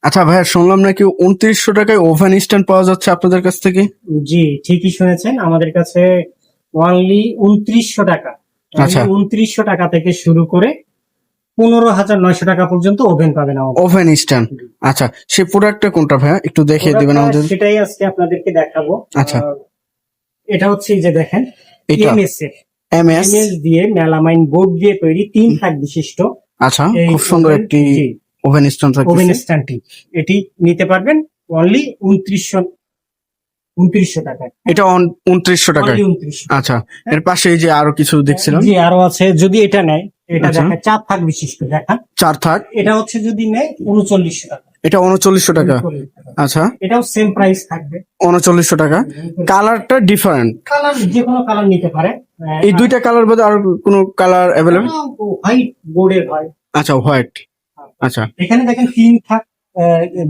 আচ্ছা ভাইয়া, শুনলাম নাকি 2900 টাকায় ওভেন স্ট্যান্ড পাওয়া যাচ্ছে আপনাদের কাছ থেকে। জি, ঠিকই শুনেছেন। আমাদের কাছে অনলি 2900 টাকা, আচ্ছা, 2900 টাকা থেকে শুরু করে 15,900 টাকা পর্যন্ত ওভেন পাবেন আমাদের। Oven stand. আচ্ছা, সেই প্রোডাক্টটা কোনটা ভাইয়া, একটু দেখিয়ে দিবেন প্রোডাক্টটা আমাদের। সেটাই আজকে আপনাদেরকে দেখাবো। আচ্ছা। এটা হচ্ছে এই যে দেখেন, এটা এমএস এর এমএস। এমএস দিয়ে মেলামাইন বোর্ড দিয়ে তৈরি 3 থাক বিশিষ্ট আচ্ছা, এই খুব সুন্দর ওভেন। একটি জি, ওভেন স্ট্যান্ড ওভেন থাকতেছে। স্ট্যান্ডটি এটি নিতে পারবেন অনলি 2900 টাকায়। এটা 2900 টাকায়। Only 2900 আচ্ছা, এর পাশে এই যে আরো কিছু দেখছিলাম। জি, আরো আছে। যদি এটা নেয়, এটা আচ্ছা। দেখা 4 থাক বিশিষ্ট দেখা, 4 থাক। এটা হচ্ছে যদি নেয় 3900 টাকা। এটা 3900 টাকা। 3900 টাকা। আচ্ছা, এটাও সেম প্রাইস থাকবে। 3900 টাকা। কালারটা ডিফারেন্ট। কালার যে কোনো কালার নিতে পারে। এই দুইটা কালার বাদে আর কোনো কালার অ্যাভেলেবল? হোয়াইট বোর্ডের হয়। আচ্ছা, হোয়াইট। আচ্ছা এখানে দেখেন 3 থাক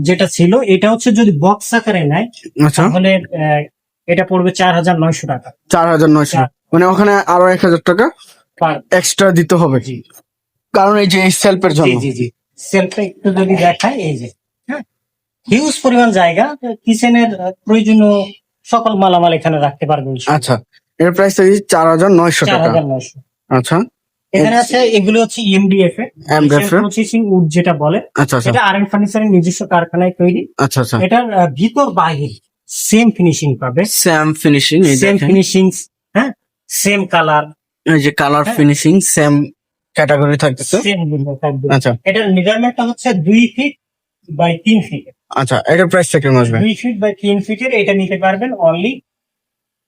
যেটা ছিল, এটা হচ্ছে যদি বক্স আকারে নেয় আচ্ছা, তাহলে এটা পড়বে 4900 টাকা 4900। মানে ওখানে আরো 1000 টাকা পার। এক্সট্রা দিতে হবে, জি কারণ এই যে এই সেলফের জি জন্য। জি জি সেলফটা একটু যদি দেখায়, এই যে হ্যাঁ, হিউজ পরিমাণ জায়গা, কিচেনের প্রয়োজনীয় সকল মালামাল এখানে রাখতে পারবেন। আচ্ছা, এর প্রাইস থাকি 4900 টাকা। 4900। আচ্ছা, এখানে আছে, এগুলো হচ্ছে এমডিএফ এ, MDF এর? প্রসেসিং উড যেটা বলে। আচ্ছা আচ্ছা এটা আরএন ফার্নিচারের নিজস্ব কারখানায় তৈরি। আচ্ছা আচ্ছা। এটার ভিতর বাহির সেম ফিনিশিং পাবে, সেম ফিনিশিং। এই সেম দেখেন, ফিনিশিং, হ্যাঁ, সেম কালার, এই যে কালার হ্যাঁ। ফিনিশিং সেম ক্যাটাগরি থাকতেছে। সেম থাকবে। আচ্ছা এটার মেজারমেন্টটা হচ্ছে 2 ফিট বাই 3 ফিট। আচ্ছা, এটার প্রাইস থেকে আসবে 2 ফিট বাই 3 ফিটের এটা নিতে পারবেন অনলি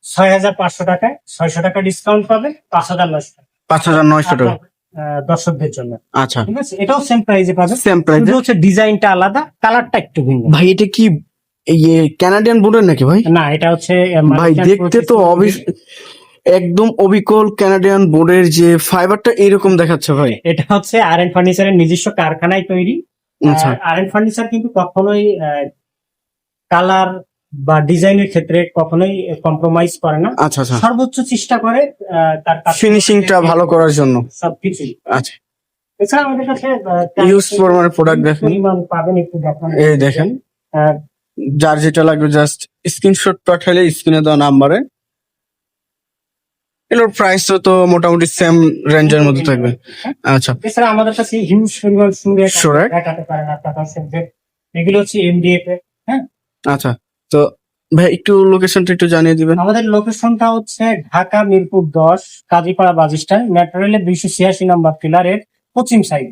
6500 টাকায়। 600 টাকা ডিসকাউন্ট পাবেন, 5900 টাকা 5900 টাকা। দর্শকদের জন্য। আচ্ছা, ঠিক আছে, এটাও সেম প্রাইসে পাবেন। Same price. শুধু হচ্ছে ডিজাইনটা আলাদা, কালারটা একটু ভিন্ন। ভাই এটা কি এই কানাডিয়ান বোর্ডের নাকি ভাই? না, এটা হচ্ছে ভাই দেখতে তো একদম অবিকল কানাডিয়ান বোর্ডের যে ফাইবারটা এরকম দেখাচ্ছে ভাই। এটা হচ্ছে আরএন ফার্নিচারের নিজস্ব কারখানায় তৈরি। আচ্ছা আরএন ফার্নিচার কিন্তু কখনোই কালার বা ডিজাইনের ক্ষেত্রে কখনোই কম্প্রোমাইজ করে না। আচ্ছা আচ্ছা, সর্বোচ্চ চেষ্টা করে তার ফিনিশিংটা ভালো করার জন্য। সবকিছু। আচ্ছা, এছাড়া আমাদের কাছে ইউজ পরিমাণে প্রোডাক্ট দেখেন। পরিমাণ পাবেন, একটু দেখান। এই দেখেন, আহ, যার যেটা লাগবে জাস্ট স্ক্রিনশট পাঠালে স্ক্রিনে দেওয়া নাম্বারে। এগুলোর প্রাইস তো মোটামুটি সেম রেঞ্জের মধ্যে থাকবে। আচ্ছা, এছাড়া আমাদের কাছে হিউজ পরিমাণ Sure. দেখাতে পারেন আপনার কাছে। এগুলো হচ্ছে এমডিএফ এর। হ্যাঁ, আচ্ছা, তো ভাই একটু লোকেশনটা একটু জানিয়ে দিবেন। আমাদের লোকেশনটা হচ্ছে Dhaka Mirpur 10 Kazipara bus stand, metro রেলের 286 নম্বর পিলারের পশ্চিম সাইড।